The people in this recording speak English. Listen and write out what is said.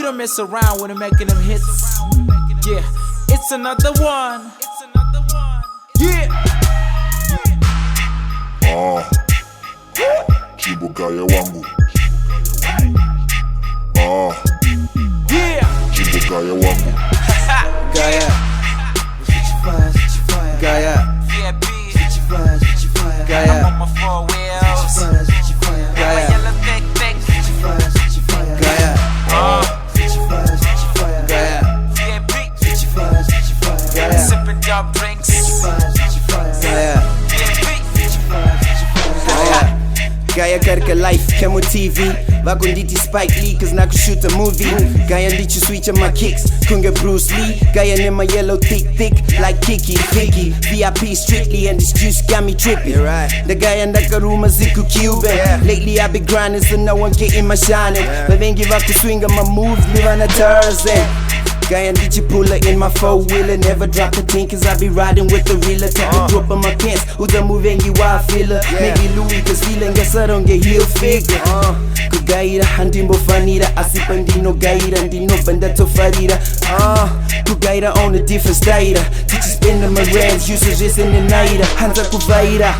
don't mess around when I'm making them hits. Yeah, it's another one. Yeah. Kibo Gaya wangu. Yeah. Kibo Gaya wangu. Gaya. Gaya. Gaya. I'm on my 4 wheels. Gaya. Yellow thick. Gaya. Gaya. Gaya. Sipping dub drinks. Gaya. Gaya katika life kama TV Vako nditi Spike Lee cause naku shoot a movie Gaya ndichu switch my kicks Kunga Bruce Lee Gaya in my yellow thick like Kiki VIP strictly and this juice got me tripping The Gaya ndakaruma ziku Cuban Lately I've been grinding so no one getting my shining But then give up the swing of my moves live on a Tarzan Gaya ndichi puller in my 4-wheeler Never drop the thing cause I be riding with the reeler Take a drop on my pants Uza muvengi wa filler Maybe Louis cause feeling guess I don't get heel figure Kugaira handimbo fanira Asipa ndino gaira ndino banda tofarira Kugaira on a different stater Teacher spinning my rams Usage in the night Hanza kuvaira